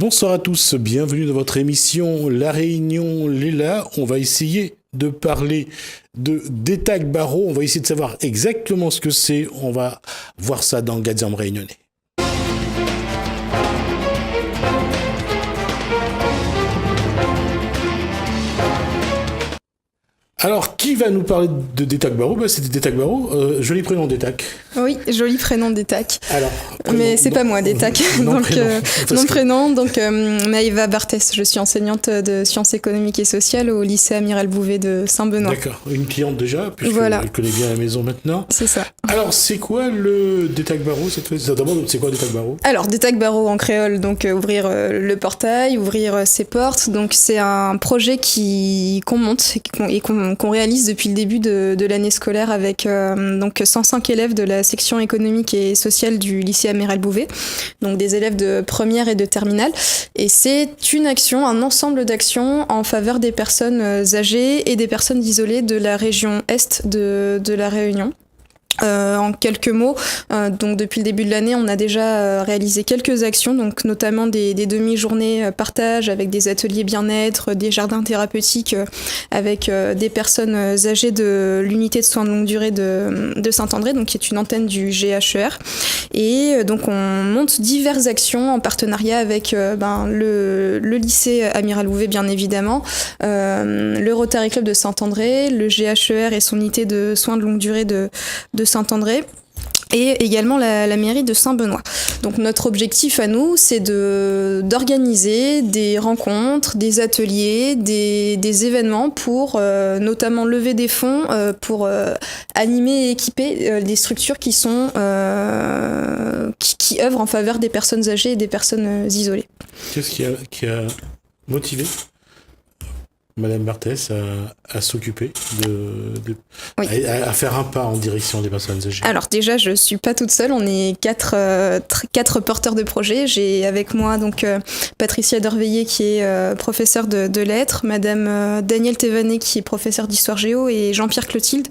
Bonsoir à tous, bienvenue dans votre émission La Réunion Léla. On va essayer de parler de d'Étac Barreau, on va essayer de savoir exactement ce que c'est, on va voir ça dans Gadzam Réunionnais. Alors, qui va nous parler de Détac Barreau ? C'était Détac Barreau, joli prénom Détac. Oui, joli prénom Détac. Alors, mais c'est pas moi, Détac. Non prénom. Donc Maëva Barthès, je suis enseignante de sciences économiques et sociales au lycée Amiral Bouvet de Saint-Benoît. D'accord, une cliente déjà, puisque voilà. Elle connaît bien la maison maintenant. C'est ça. Alors, c'est quoi le Détac Barreau cette fois ? D'abord, c'est quoi Détac Barreau ? Alors, Détac Barreau en créole, donc ouvrir le portail, ouvrir ses portes. Donc, c'est un projet qu'on monte et qu'on réalise depuis le début de l'année scolaire avec donc 105 élèves de la section économique et sociale du lycée Amiral Bouvet, donc des élèves de première et de terminale. Et c'est une action, un ensemble d'actions en faveur des personnes âgées et des personnes isolées de la région Est de la Réunion. En quelques mots, donc depuis le début de l'année, on a déjà réalisé quelques actions, donc notamment des demi-journées partage avec des ateliers bien-être, des jardins thérapeutiques avec des personnes âgées de l'unité de soins de longue durée de Saint-André, donc qui est une antenne du GHER. Et donc on monte diverses actions en partenariat avec le lycée Amiral Bouvet, bien évidemment, le Rotary Club de Saint-André, le GHER et son unité de soins de longue durée de Saint-André, et également la mairie de Saint-Benoît. Donc notre objectif à nous, c'est d'organiser des rencontres, des ateliers, des événements pour notamment lever des fonds pour animer et équiper des structures qui sont qui œuvrent en faveur des personnes âgées et des personnes isolées. Qu'est-ce qui a motivé Madame Barthès à s'occuper oui. à faire un pas en direction des personnes âgées. Alors déjà, je suis pas toute seule, on est quatre porteurs de projet. J'ai avec moi donc Patricia Dorveillé qui est professeure de lettres, Madame Danielle Thévanet qui est professeure d'histoire géo et Jean-Pierre Clotilde,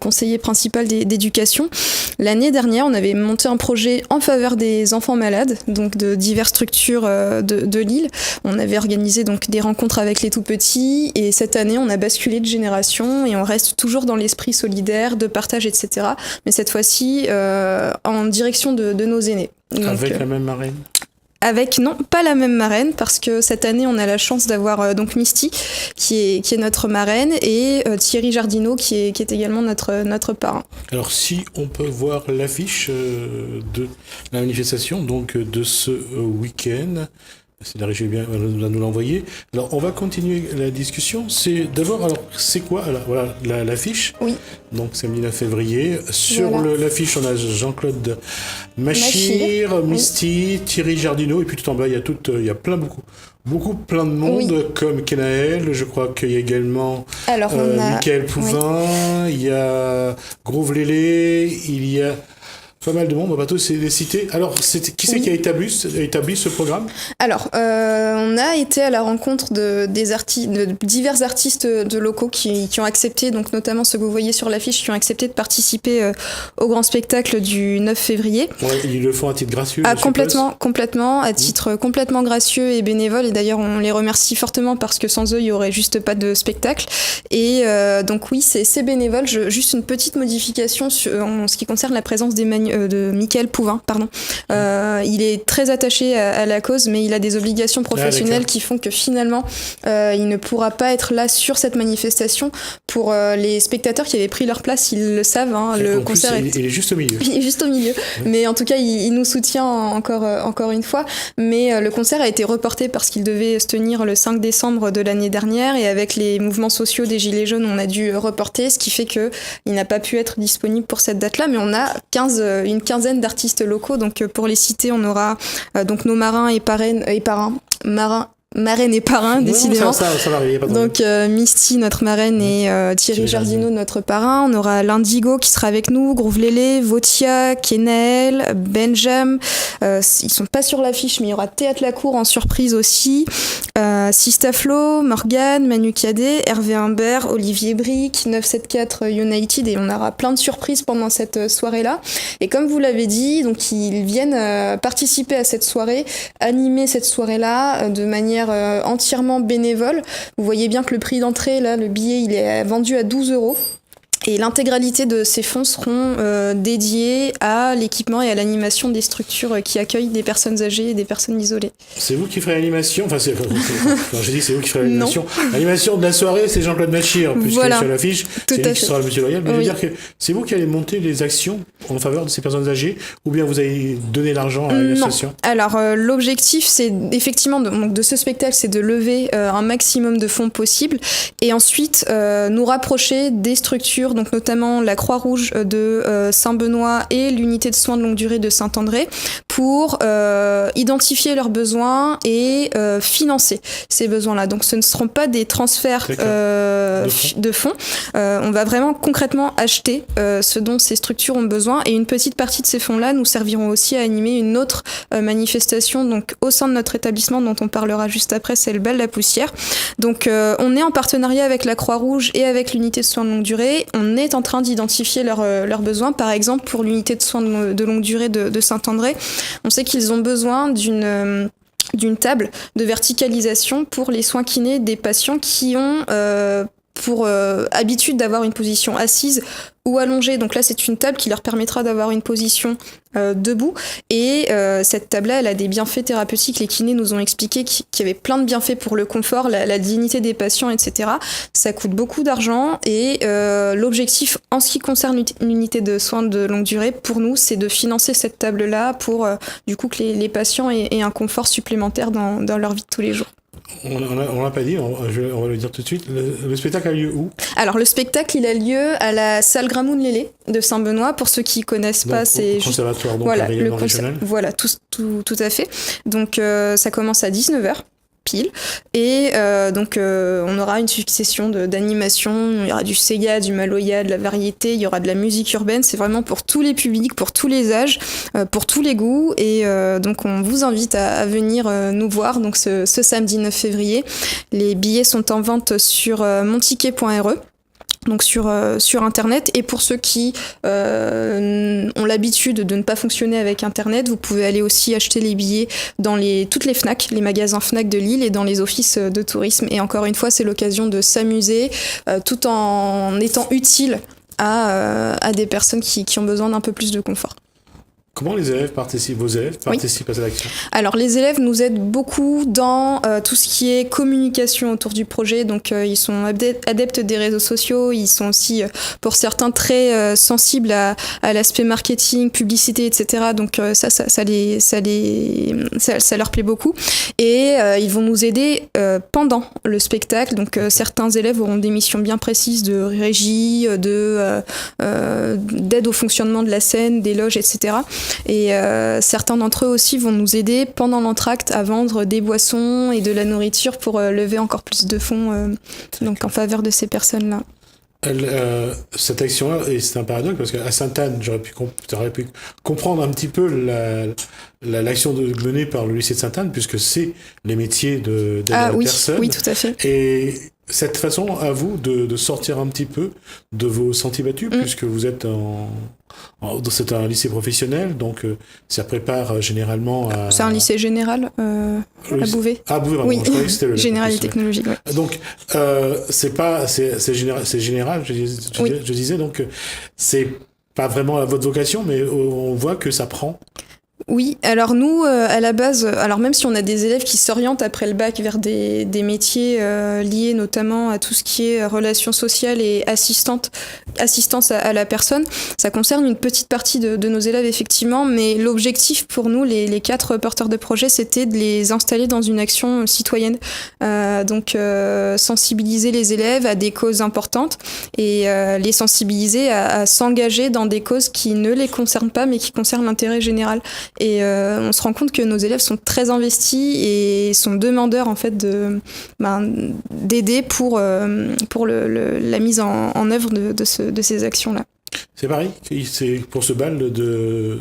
conseiller principal d'éducation. L'année dernière, on avait monté un projet en faveur des enfants malades, donc de diverses structures de l'île. On avait organisé donc des rencontres avec les tout petits. Et cette année, on a basculé de génération et on reste toujours dans l'esprit solidaire, de partage, etc. Mais cette fois-ci, en direction de nos aînés. Donc, avec la même marraine ? Avec, non, pas la même marraine, parce que cette année, on a la chance d'avoir donc Misty, qui est notre marraine, et Thierry Jardineau, qui est également notre parrain. Alors, si on peut voir l'affiche de la manifestation, donc de ce week-end, c'est la régie bien va nous l'envoyer. Alors, on va continuer la discussion. C'est d'abord, alors, c'est quoi ? Alors, voilà, l'affiche. Oui. Donc, c'est le 19 février. Sur voilà. L'affiche, on a Jean-Claude Machir, Misty, oui. Thierry Jardineau, et puis tout en bas, il y a plein de monde, oui. Comme Kenaël, je crois qu'il y a également Michael Pouvin, oui. Il y a Grove Lélé, il y a pas mal de monde, on va tous les citer. Alors, qui c'est oui. Qui a établi ce programme ? Alors, on a été à la rencontre de divers artistes de locaux qui ont accepté, donc notamment ceux que vous voyez sur l'affiche, qui ont accepté de participer au grand spectacle du 9 février. Ouais, ils le font à titre gracieux. Complètement, à titre complètement gracieux et bénévole. Et d'ailleurs, on les remercie fortement parce que sans eux, il y aurait juste pas de spectacle. Et donc oui, c'est bénévole. Juste une petite modification en ce qui concerne la présence de Michael Pouvin, pardon. Il est très attaché à la cause, mais il a des obligations professionnelles qui font que finalement, il ne pourra pas être là sur cette manifestation. Pour les spectateurs qui avaient pris leur place, ils le savent. Le concert il est juste au milieu. Il est juste au milieu. Ouais. Mais en tout cas, il nous soutient encore une fois. Mais le concert a été reporté parce qu'il devait se tenir le 5 décembre de l'année dernière. Et avec les mouvements sociaux des Gilets jaunes, on a dû reporter, ce qui fait qu'il n'a pas pu être disponible pour cette date-là. Mais on a une quinzaine d'artistes locaux. Donc pour les citer, on aura donc nos marrains et parrains. Marraine et parrain, décidément. Ça va arriver, pas de donc Misty, notre marraine, et Thierry Jardineau, notre parrain. On aura l'Indigo qui sera avec nous, Grove Lélé, Votia, Kenaël, Benjam. Ils sont pas sur l'affiche, mais il y aura Théâtre La Cour en surprise aussi. Sistaflo, Morgane, Manu Cadet, Hervé Humbert, Olivier Brick, 974 United, et on aura plein de surprises pendant cette soirée-là. Et comme vous l'avez dit, donc ils viennent participer à cette soirée, animer cette soirée-là de manière entièrement bénévole. Vous voyez bien que le prix d'entrée, là, le billet, il est vendu à 12 €. Et l'intégralité de ces fonds seront dédiés à l'équipement et à l'animation des structures qui accueillent des personnes âgées et des personnes isolées. C'est vous qui ferez l'animation. Enfin, j'ai dit c'est vous qui ferez l'animation. L'animation de la soirée, c'est Jean-Claude Machir, puisqu'il est sur l'affiche. C'est lui qui sera le monsieur loyal. Mais je veux dire que c'est vous qui allez monter les actions en faveur de ces personnes âgées, ou bien vous allez donner l'argent à une association? Alors, l'objectif, c'est effectivement de ce spectacle, c'est de lever un maximum de fonds possible, et ensuite nous rapprocher des structures, donc notamment la Croix-Rouge de Saint-Benoît et l'unité de soins de longue durée de Saint-André, pour identifier leurs besoins et financer ces besoins-là. Donc ce ne seront pas des transferts de fonds. On va vraiment concrètement acheter ce dont ces structures ont besoin, et une petite partie de ces fonds-là nous serviront aussi à animer une autre manifestation donc au sein de notre établissement dont on parlera juste après, c'est le Bal la Poussière. Donc on est en partenariat avec la Croix-Rouge et avec l'unité de soins de longue durée. On est en train d'identifier leurs besoins. Par exemple, pour l'unité de soins de longue durée de Saint-André, on sait qu'ils ont besoin d'une table de verticalisation pour les soins kinés des patients qui ont pour habitude d'avoir une position assise ou allongée. Donc là, c'est une table qui leur permettra d'avoir une position debout. Et cette table-là, elle a des bienfaits thérapeutiques. Les kinés nous ont expliqué qu'il y avait plein de bienfaits pour le confort, la dignité des patients, etc. Ça coûte beaucoup d'argent, et l'objectif en ce qui concerne l'unité de soins de longue durée, pour nous, c'est de financer cette table-là pour du coup que les patients aient un confort supplémentaire dans leur vie de tous les jours. On l'a pas dit, on va le dire tout de suite. Le spectacle a lieu où? Alors le spectacle, il a lieu à la salle Gramoun Lélé de Saint-Benoît. Pour ceux qui connaissent pas, c'est au conservatoire, donc à le régional. Voilà, tout à fait. Donc ça commence à 19h. Pile. Et on aura une succession d'animations. Il y aura du Sega, du Maloya, de la variété, il y aura de la musique urbaine. C'est vraiment pour tous les publics, pour tous les âges, pour tous les goûts. Et donc on vous invite à venir nous voir donc ce samedi 9 février. Les billets sont en vente sur monticket.re. Donc sur internet. Et pour ceux qui ont l'habitude de ne pas fonctionner avec internet, vous pouvez aller aussi acheter les billets dans toutes les Fnac, les magasins Fnac de Lille, et dans les offices de tourisme. Et encore une fois, c'est l'occasion de s'amuser tout en étant utile à des personnes qui ont besoin d'un peu plus de confort. Comment vos élèves participent à cette action? Alors, les élèves nous aident beaucoup dans tout ce qui est communication autour du projet. Donc, ils sont adeptes des réseaux sociaux. Ils sont aussi, pour certains, très sensibles à l'aspect marketing, publicité, etc. Donc, ça leur plaît beaucoup. Et ils vont nous aider pendant le spectacle. Donc, certains élèves auront des missions bien précises de régie, d'aide au fonctionnement de la scène, des loges, etc. Et certains d'entre eux aussi vont nous aider pendant l'entracte à vendre des boissons et de la nourriture pour lever encore plus de fonds donc en faveur de ces personnes-là. Cette action-là, et c'est un paradoxe, parce qu'à Sainte-Anne, j'aurais pu comprendre un petit peu l'action menée par le lycée de Sainte-Anne, puisque c'est les métiers d'aide à la personne. Oui, tout à fait. Et cette façon à vous de sortir un petit peu de vos sentiers battus, puisque vous êtes c'est un lycée professionnel, donc ça prépare généralement à... C'est un lycée général à Beauvais. Ah, Beauvais, oui. Je croyais que c'était le général et technologique, oui. Donc, c'est général, je disais, donc c'est pas vraiment votre vocation, mais on voit que ça prend. Oui, alors nous, à la base, alors même si on a des élèves qui s'orientent après le bac vers des métiers liés notamment à tout ce qui est relations sociales et assistance à la personne, ça concerne une petite partie de nos élèves effectivement, mais l'objectif pour nous, les 4 porteurs de projet, c'était de les installer dans une action citoyenne, donc sensibiliser les élèves à des causes importantes et les sensibiliser à s'engager dans des causes qui ne les concernent pas mais qui concernent l'intérêt général. Et on se rend compte que nos élèves sont très investis et sont demandeurs en fait d'aider pour la mise en œuvre de ces actions-là. C'est pareil, c'est pour ce bal du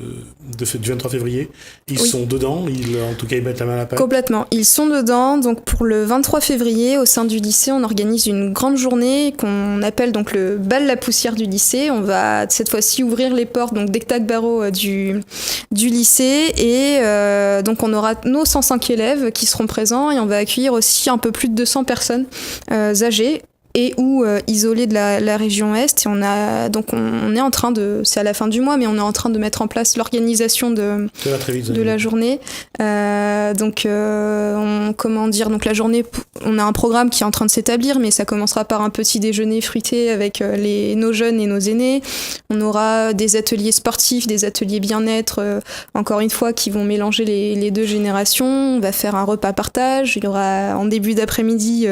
23 février, ils sont dedans, en tout cas ils mettent la main à la pâte. Complètement, ils sont dedans. Donc pour le 23 février, au sein du lycée, on organise une grande journée qu'on appelle donc le bal La Poussière du lycée. On va cette fois-ci ouvrir les portes donc d'Ectac Barreau du lycée et donc on aura nos 105 élèves qui seront présents et on va accueillir aussi un peu plus de 200 personnes âgées et ou isolés de la région Est. Et on est en train c'est à la fin du mois, mais on est en train de mettre en place l'organisation de la journée. Donc la journée, on a un programme qui est en train de s'établir, mais ça commencera par un petit déjeuner fruité avec nos jeunes et nos aînés. On aura des ateliers sportifs, des ateliers bien-être, encore une fois, qui vont mélanger les deux générations. On va faire un repas partage. Il y aura en début d'après-midi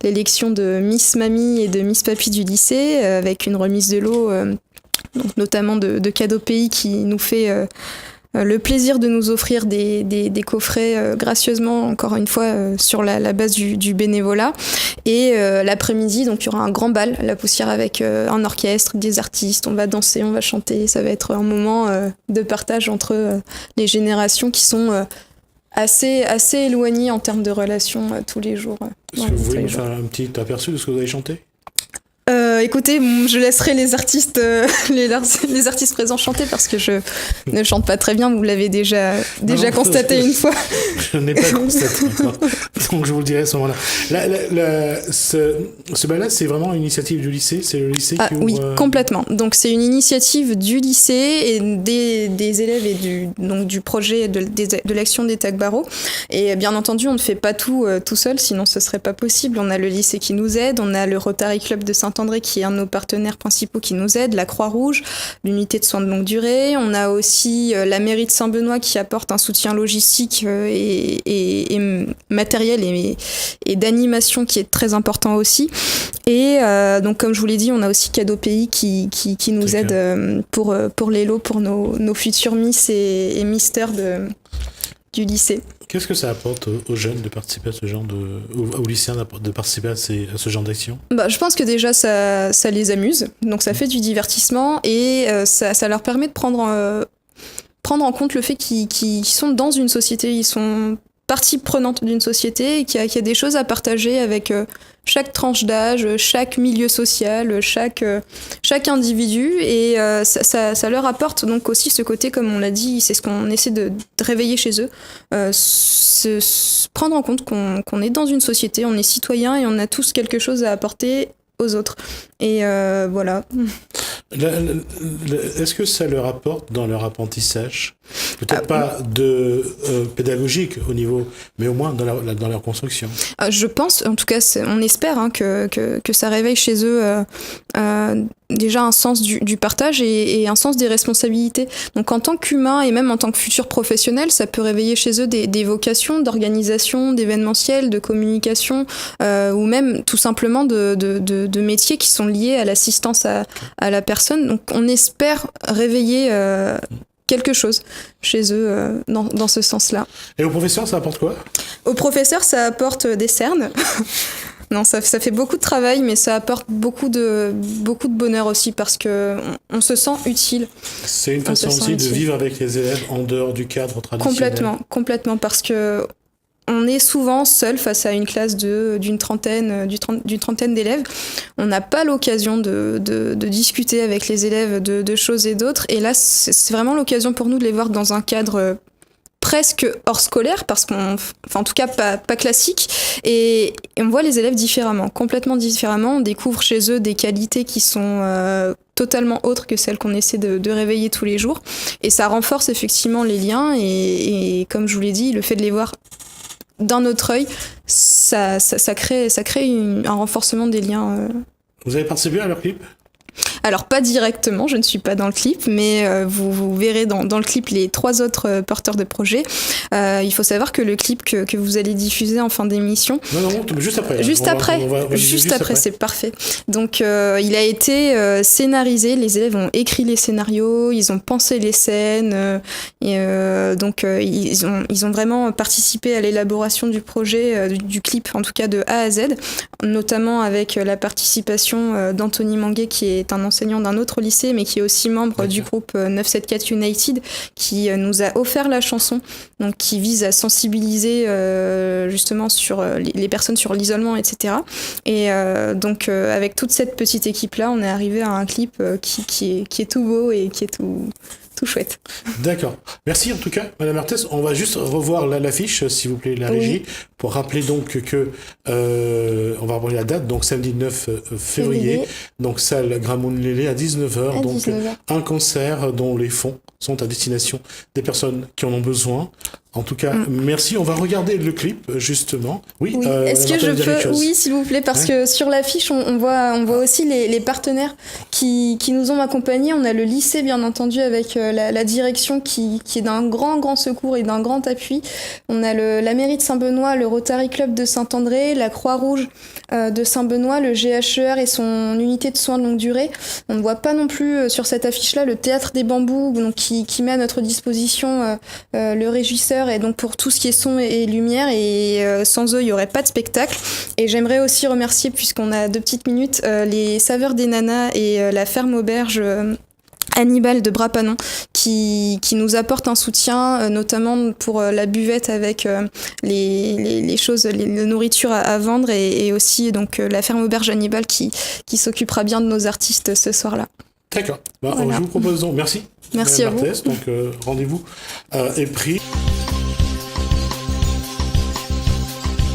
l'élection de Miss Mamie et de Miss Papy du lycée, avec une remise de lots, donc notamment de Cadeau Pays, qui nous fait le plaisir de nous offrir des coffrets gracieusement, encore une fois, sur la base du bénévolat. Et l'après-midi, donc il y aura un grand bal, La Poussière, avec un orchestre, des artistes, on va danser, on va chanter. Ça va être un moment de partage entre les générations qui sont assez éloignées en termes de relations tous les jours. Est-ce que vous voulez nous faire un petit aperçu de ce que vous avez chanté ? Écoutez, je laisserai les artistes présents chanter parce que je ne chante pas très bien, vous l'avez déjà constaté une fois. Je n'ai pas constaté encore, donc je vous le dirai à ce moment-là. Ce bal-là, c'est vraiment une initiative du lycée, c'est le lycée qui ouvre... Oui, complètement. Donc c'est une initiative du lycée et des élèves et du projet de l'action d'Ectac Barreau. Et bien entendu, on ne fait pas tout seul, sinon ce serait pas possible. On a le lycée qui nous aide, on a le Rotary Club de Saint-André qui est un de nos partenaires principaux qui nous aide, la Croix-Rouge, l'unité de soins de longue durée. On a aussi la mairie de Saint-Benoît qui apporte un soutien logistique et matériel et d'animation qui est très important aussi. Et donc comme je vous l'ai dit, on a aussi Cadeau Pays qui nous aide pour les lots pour nos futurs Miss et Misters du lycée. Qu'est-ce que ça apporte aux jeunes de participer à ce genre aux lycéens de participer à ce genre d'action ? Je pense que déjà ça les amuse, donc ça fait du divertissement et ça leur permet de prendre en compte le fait qu'ils sont dans une société, ils sont partie prenante d'une société et qu'il y a des choses à partager avec chaque tranche d'âge, chaque milieu social, chaque individu et ça leur apporte donc aussi ce côté, comme on l'a dit, c'est ce qu'on essaie de réveiller chez eux, se prendre en compte qu'on est dans une société, on est citoyen et on a tous quelque chose à apporter aux autres. Et voilà. Est-ce que ça leur apporte dans leur apprentissage ? Peut-être pas de pédagogique au niveau, mais au moins dans leur construction. Je pense, en tout cas, on espère que ça réveille chez eux déjà un sens du partage et un sens des responsabilités. Donc en tant qu'humain et même en tant que futur professionnel, ça peut réveiller chez eux des vocations d'organisation, d'événementiel, de communication, ou même tout simplement de métiers qui sont liés à l'assistance à la personne. Donc on espère réveiller quelque chose chez eux dans ce sens-là. Et aux professeurs, ça apporte quoi ? Aux professeurs, ça apporte des cernes. Non, ça fait beaucoup de travail, mais ça apporte beaucoup de bonheur aussi parce que on se sent utile. C'est une façon aussi de vivre avec les élèves en dehors du cadre traditionnel. Complètement, parce que on est souvent seul face à une classe d'une trentaine d'élèves. On n'a pas l'occasion de discuter avec les élèves de choses et d'autres. Et là, c'est vraiment l'occasion pour nous de les voir dans un cadre presque hors scolaire, en tout cas pas classique. Et on voit les élèves différemment, complètement différemment. On découvre chez eux des qualités qui sont totalement autres que celles qu'on essaie de réveiller tous les jours. Et ça renforce effectivement les liens. Et comme je vous l'ai dit, le fait de les voir d'un autre œil, ça crée un renforcement des liens. Vous avez participé à leur clip ? Alors pas directement, je ne suis pas dans le clip, mais vous verrez dans le clip les 3 autres porteurs de projet. Il faut savoir que le clip que vous allez diffuser en fin d'émission... Non, juste après. Juste après, c'est parfait. Donc il a été scénarisé, les élèves ont écrit les scénarios, ils ont pensé les scènes, donc ils ont vraiment participé à l'élaboration du projet, du clip en tout cas de A à Z, notamment avec la participation d'Anthony Manguet qui est un enseignant d'un autre lycée, mais qui est aussi membre du groupe 974 United, qui nous a offert la chanson, donc qui vise à sensibiliser justement sur les personnes sur l'isolement, etc. Et donc avec toute cette petite équipe-là, on est arrivé à un clip qui est tout beau et qui est tout chouette. D'accord. Merci en tout cas, Madame Arthès. On va juste revoir l'affiche, s'il vous plaît, la régie, pour rappeler donc que on va rappeler la date, donc samedi 9 février, donc salle Gramoun Lélé à 19h, donc 19h. Un concert dont les fonds sont à destination des personnes qui en ont besoin. En tout cas, merci. On va regarder le clip, justement. Oui. Est-ce que je peux... Oui, s'il vous plaît, parce que sur l'affiche, on voit aussi les partenaires qui nous ont accompagnés. On a le lycée, bien entendu, avec la direction qui est d'un grand secours et d'un grand appui. On a la mairie de Saint-Benoît, le Rotary Club de Saint-André, la Croix-Rouge de Saint-Benoît, le GHER et son unité de soins de longue durée. On ne voit pas non plus sur cette affiche-là le Théâtre des Bambous, donc qui met à notre disposition le régisseur, et donc pour tout ce qui est son et lumière, et sans eux il n'y aurait pas de spectacle. Et j'aimerais aussi remercier, puisqu'on a 2 petites minutes, les Saveurs des Nanas et la ferme auberge Hannibal de Brapanon qui nous apporte un soutien, notamment pour la buvette avec les choses, les nourritures à vendre, et aussi donc la ferme auberge Hannibal qui s'occupera bien de nos artistes ce soir-là. D'accord. Voilà. Je vous propose donc, merci. Merci à vous. Donc rendez-vous est pris.